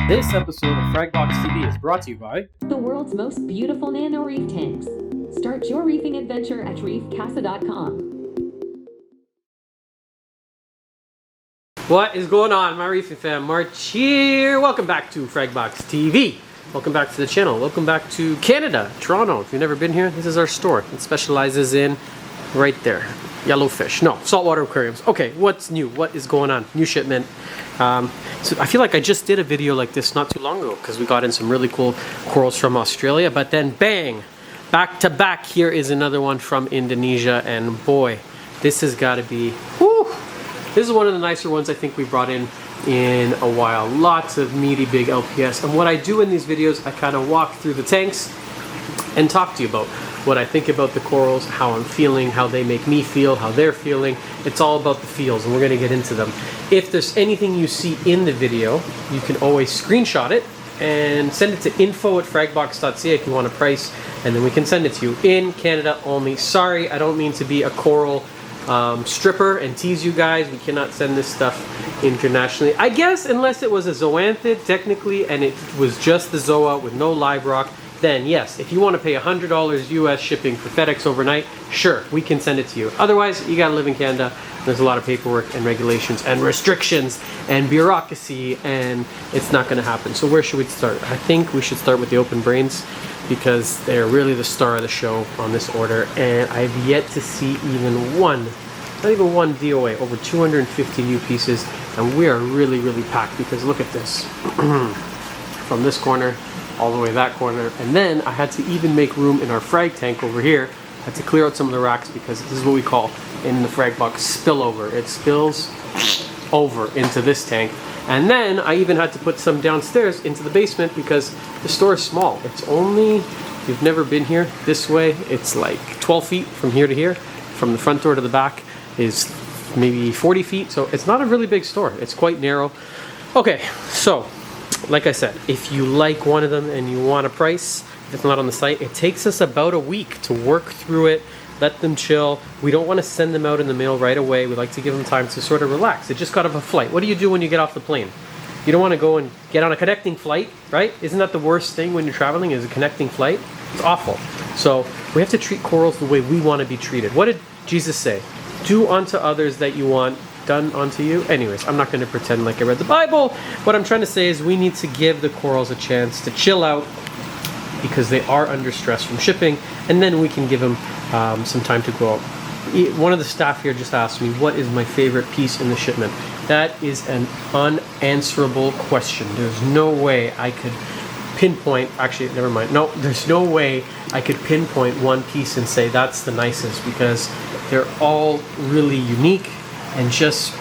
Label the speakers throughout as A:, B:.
A: This episode of Fragbox TV is brought to you by
B: the world's most beautiful nano reef tanks. Start your reefing adventure at reefcasa.com.
A: What is going on, my reefing fam? March here. Welcome back to Fragbox TV. Welcome back to the channel. Welcome back to Canada, Toronto. If you've never been here, this is our store. It specializes in right there, yellowfish. No, saltwater aquariums. Okay, what's new? What is going on? New shipment. So I feel like I just did a video like this not too long ago because we got in some really cool corals from Australia, but then bang, back to back, here is another one from Indonesia, and boy, this has got to be, whew, this is one of the nicer ones I think we brought in a while. Lots of meaty big LPS, and what I do in these videos, I kind of walk through the tanks and talk to you about what I think about the corals, how I'm feeling, how they make me feel, how they're feeling. It's all about the feels, and we're going to get into them. If there's anything you see in the video, you can always screenshot it and send it to info@fragbox.ca if you want a price, and then we can send it to you in Canada only. Sorry, I don't mean to be a coral stripper and tease you guys. We cannot send this stuff internationally, I guess, unless it was a zoanthid technically and it was just the zoa with no live rock. Then yes, if you want to pay $100 US shipping for FedEx overnight, sure, we can send it to you. Otherwise, you gotta live in Canada. There's a lot of paperwork and regulations and restrictions and bureaucracy, and it's not gonna happen. So where should we start? I think we should start with the open brains because they're really the star of the show on this order, and I've yet to see even one, not even one DOA, over 250 new pieces, and we are really, really packed because look at this. From this corner all the way to that corner, and then I had to even make room in our frag tank over here. I had to clear out some of the racks because this is what we call in the frag box spillover. It spills over into this tank, and then I even had to put some downstairs into the basement because the store is small. It's only, if you've never been here this way, it's like 12 feet from here to here. From the front door to the back is maybe 40 feet, so it's not a really big store. It's quite narrow. Okay, so like I said, if you like one of them and you want a price, if it's not on the site, it takes us about a week to work through it, let them chill. We don't want to send them out in the mail right away. We like to give them time to sort of relax. It just got off a flight. What do you do when you get off the plane? You don't want to go and get on a connecting flight, right? Isn't that the worst thing when you're traveling, is a connecting flight? It's awful. So we have to treat corals the way we want to be treated. What did Jesus say? Do unto others that you want done unto you. Anyways, I'm not going to pretend like I read the Bible. What I'm trying to say is we need to give the corals a chance to chill out because they are under stress from shipping, and then we can give them some time to grow up. One of the staff here just asked me, what is my favorite piece in the shipment? That is an unanswerable question. There's no way I could pinpoint, actually, never mind. No, there's no way I could pinpoint one piece and say that's the nicest, because they're all really unique and just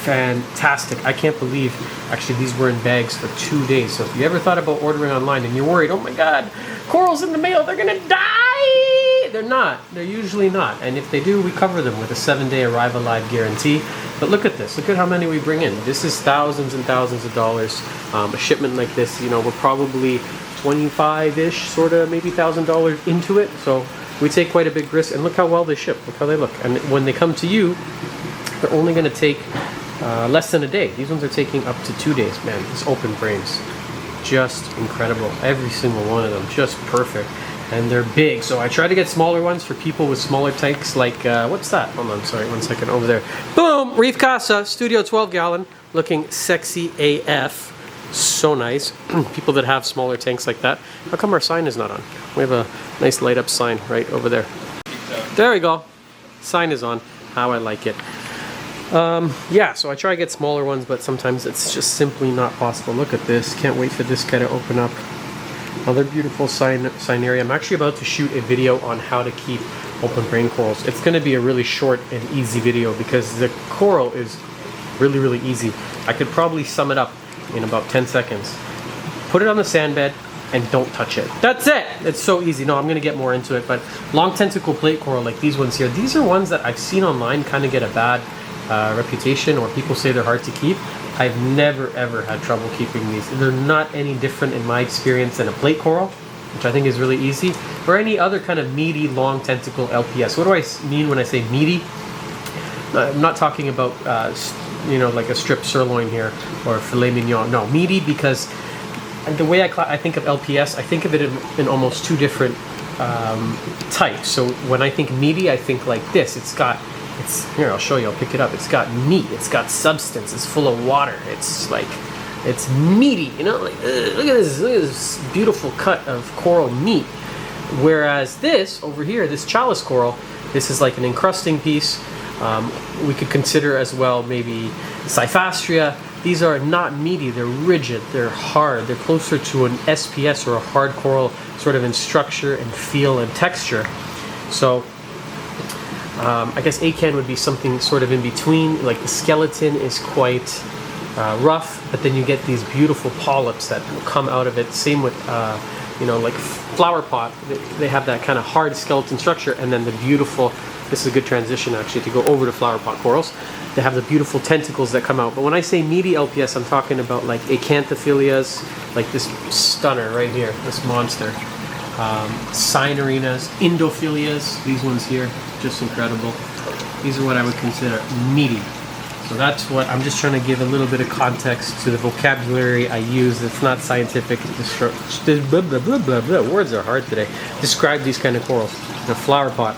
A: fantastic. I can't believe actually these were in bags for 2 days. So if you ever thought about ordering online and you're worried, oh my god, corals in the mail, they're gonna die! They're not. They're usually not. And if they do, we cover them with a 7-day arrive alive guarantee. But look at this. Look at how many we bring in. This is thousands and thousands of dollars. A shipment like this, you know, we're probably 25-ish, sort of, maybe $1,000 into it. So we take quite a big risk. And look how well they ship. Look how they look. And when they come to you, they're only going to take less than a day. These ones are taking up to 2 days. Man, these open brains, just incredible. Every single one of them, just perfect. And they're big. So I try to get smaller ones for people with smaller tanks, like, what's that? Hold on, sorry, 1 second, over there. Boom! Reef Casa, Studio 12 gallon, looking sexy AF. So nice. People that have smaller tanks like that. How come our sign is not on? We have a nice light up sign right over there. There we go. Sign is on. How I like it. Yeah, so I try to get smaller ones, but sometimes it's just simply not possible. Look at this. Can't wait for this guy to open up. Another beautiful sign area. I'm actually about to shoot a video on how to keep open brain corals. It's going to be a really short and easy video because the coral is really, really easy. I could probably sum it up in about 10 seconds. Put it on the sand bed and don't touch it. That's it! It's so easy. No, I'm going to get more into it, but long tentacle plate coral like these ones here, these are ones that I've seen online kind of get a bad reputation, or people say they're hard to keep. I've never ever had trouble keeping these. They're not any different in my experience than a plate coral, which I think is really easy, or any other kind of meaty long tentacle LPS. What do I mean when I say meaty? I'm not talking about you know, like a strip sirloin here or filet mignon. No, meaty because and the way I think of LPS, I think of it in almost two different types. So when I think meaty, I think like this. Here, I'll show you, I'll pick it up. It's got meat, it's got substance, it's full of water. It's meaty, you know, like, look at this beautiful cut of coral meat. Whereas this over here, this chalice coral, this is like an encrusting piece. We could consider as well maybe Cyphastria. These are not meaty, they're rigid, they're hard, they're closer to an SPS or a hard coral sort of in structure and feel and texture. So I guess acan would be something sort of in between, like the skeleton is quite rough, but then you get these beautiful polyps that will come out of it. Same with, you know, like flower pot, they have that kind of hard skeleton structure, and then the beautiful, this is a good transition actually to go over to flower pot corals. They have the beautiful tentacles that come out. But when I say meaty LPS, I'm talking about like acanthophylias, like this stunner right here, this monster. Cynarinas, Indophilias, these ones here, just incredible. These are what I would consider meaty. So that's what, I'm just trying to give a little bit of context to the vocabulary I use. It's not scientific. Blah, blah, blah, blah, blah. Words are hard today. Describe these kind of corals. The flower pot.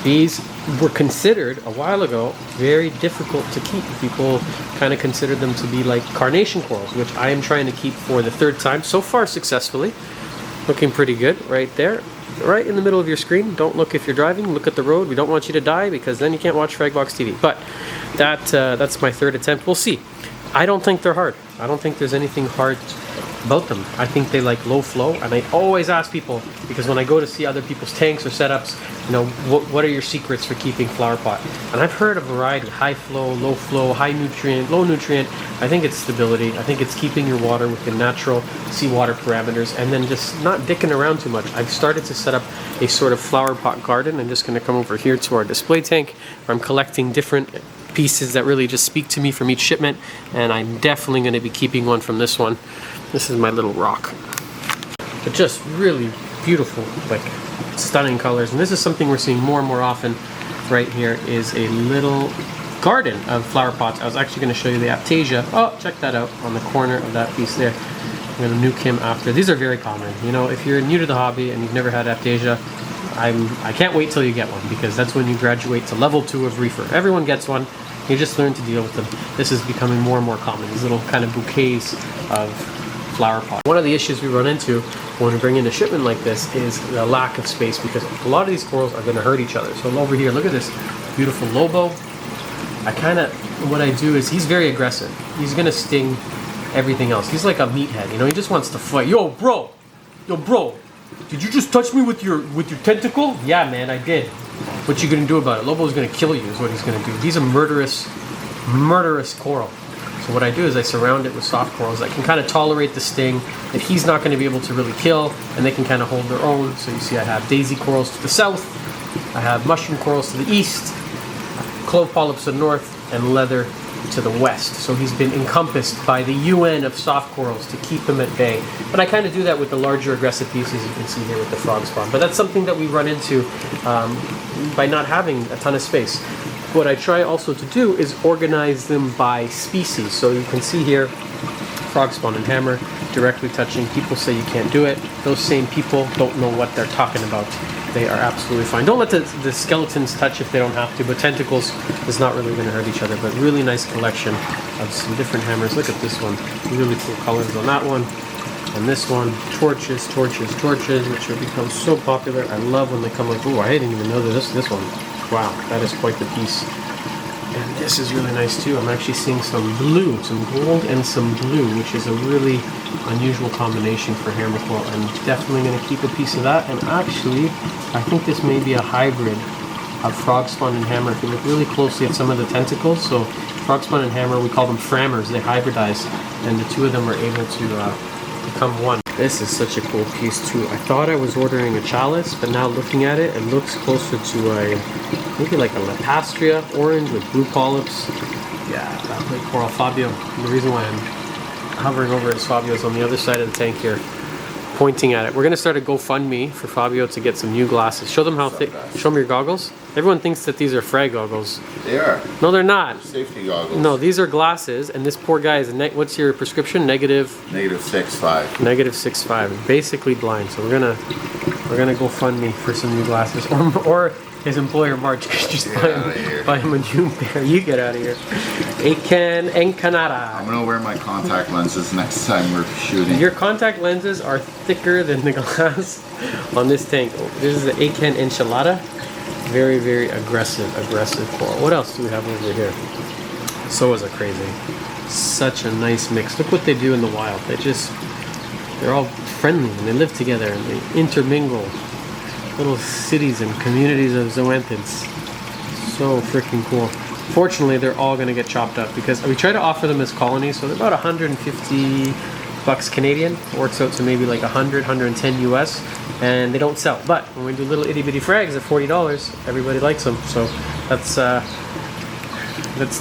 A: These were considered a while ago very difficult to keep. People kind of considered them to be like carnation corals, which I am trying to keep for the third time, so far successfully. Looking pretty good right there, right in the middle of your screen. Don't look if you're driving, look at the road. We don't want you to die because then you can't watch Fragbox TV. But that's my third attempt. We'll see. I don't think they're hard. I don't think there's anything hard about them. I think they like low flow, and I always ask people, because when I go to see other people's tanks or setups, you know, what are your secrets for keeping flower pot? And I've heard a variety: high flow, high nutrient, low nutrient. I think it's stability. I think it's keeping your water within natural seawater parameters, and then just not dicking around too much. I've started to set up a sort of flower pot garden. I'm just going to come over here to our display tank, where I'm collecting different pieces that really just speak to me from each shipment, and I'm definitely going to be keeping one from this one. This is my little rock. But just really beautiful, like stunning colors. And this is something we're seeing more and more often right here, is a little garden of flower pots. I was actually going to show you the Aptasia. Oh, check that out on the corner of that piece there. I'm going to nuke him after. These are very common. You know, if you're new to the hobby and you've never had Aptasia, I can't wait till you get one, because that's when you graduate to level 2 of reefer. Everyone gets one. You just learn to deal with them. This is becoming more and more common, these little kind of bouquets of flower pot. One of the issues we run into when we bring in a shipment like this is the lack of space, because a lot of these corals are going to hurt each other. So over here, look at this beautiful Lobo. What I do is, he's very aggressive. He's going to sting everything else. He's like a meathead, you know, he just wants to fight. Yo bro, did you just touch me with your tentacle? Yeah man, I did. What you gonna do about it? Lobo's gonna kill you is what he's gonna do. He's a murderous coral. So what I do is I surround it with soft corals that can kind of tolerate the sting, that he's not gonna be able to really kill, and they can kind of hold their own. So you see I have daisy corals to the south, I have mushroom corals to the east, clove polyps to the north, and leather to the west. So he's been encompassed by the UN of soft corals to keep him at bay. But I kind of do that with the larger aggressive pieces you can see here with the frog spawn. But that's something that we run into by not having a ton of space. What I try also to do is organize them by species. So you can see here, frog spawn and hammer directly touching. People say you can't do it. Those same people don't know what they're talking about. They are absolutely fine. Don't let the skeletons touch if they don't have to, but tentacles is not really going to hurt each other. But really nice collection of some different hammers. Look at this one. Really cool colors on that one. And this one, torches, which have become so popular. I love when they come like, ooh, I didn't even know that this one. Wow, that is quite the piece. And this is really nice too. I'm actually seeing some blue, some gold and some blue, which is a really unusual combination for hammer coral. I'm definitely going to keep a piece of that. And actually, I think this may be a hybrid of frog spawn and hammer. If you look really closely at some of the tentacles, so frog spawn and hammer, we call them frammers. They hybridize, and the two of them are able to become one. This is such a cool piece too. I thought I was ordering a chalice, but now looking at it, it looks closer to maybe like a Lepastria orange with blue polyps. Yeah, that like coral Fabio. And the reason why I'm hovering over it is Fabio's on the other side of the tank here, pointing at it. We're gonna start a GoFundMe for Fabio to get some new glasses. Show them how thick. Show them your goggles. Everyone thinks that these are frag goggles.
C: They are.
A: No, they're not.
C: Safety goggles.
A: No, these are glasses, and this poor guy is what's your prescription? Negative.
C: -6.5.
A: -6.5. Basically blind. So we're gonna go fund me for some new glasses, or his employer March could just buy him a June pair. You get out of here. Aiken Encanada.
C: I'm gonna wear my contact lenses next time we're shooting.
A: Your contact lenses are thicker than the glass on this tank. This is the Aiken Enchilada. Very, very aggressive coral. What else do we have over here? Soas are crazy. Such a nice mix. Look what they do in the wild. They're all friendly and they live together and they intermingle. Little cities and communities of zoanthids. So freaking cool. Fortunately, they're all gonna get chopped up because we try to offer them as colonies, so they're about 150 bucks Canadian. Works out to maybe like 100, 110 US, and they don't sell. But when we do little itty bitty frags at $40, everybody likes them. So that's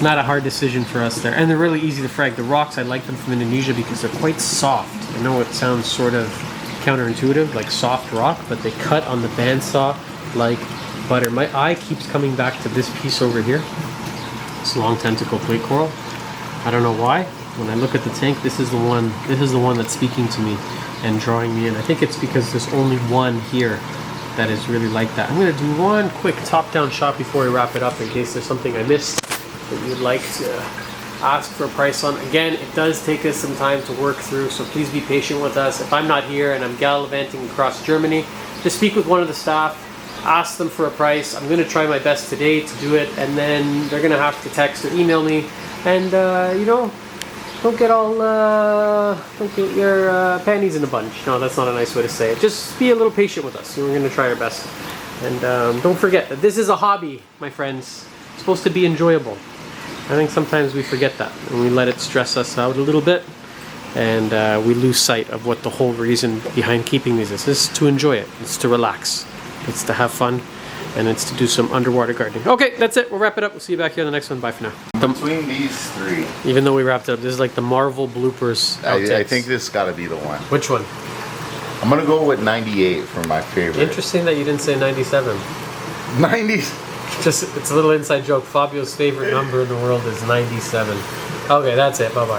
A: not a hard decision for us there. And they're really easy to frag. The rocks, I like them from Indonesia because they're quite soft. I know it sounds sort of counterintuitive, like soft rock, but they cut on the bandsaw like butter. My eye keeps coming back to this piece over here. This long tentacle plate coral. I don't know why. When I look at the tank, this is the one that's speaking to me and drawing me in. I think it's because there's only one here that is really like that. I'm gonna do one quick top-down shot before we wrap it up in case there's something I missed that you'd like to ask for a price on. Again, it does take us some time to work through, so please be patient with us. If I'm not here and I'm gallivanting across Germany, just speak with one of the staff, ask them for a price. I'm gonna try my best today to do it, and then they're gonna have to text or email me, and you know, don't get your panties in a bunch. No, that's not a nice way to say it. Just be a little patient with us. We're gonna try our best. And don't forget that this is a hobby, my friends. It's supposed to be enjoyable. I think sometimes we forget that and we let it stress us out a little bit, and we lose sight of what the whole reason behind keeping these is. It's to enjoy it. It's to relax. It's to have fun, and it's to do some underwater gardening. Okay, that's it. We'll wrap it up. We'll see you back here on the next one. Bye for now.
C: Between these three,
A: even though we wrapped it up, this is like the Marvel bloopers.
C: I think this got to be the one.
A: Which one?
C: I'm gonna go with 98 for my favorite.
A: Interesting that you didn't say 97.
C: 90s.
A: Just, it's a little inside joke. Fabio's favorite number in the world is 97. Okay, that's it. Bye-bye.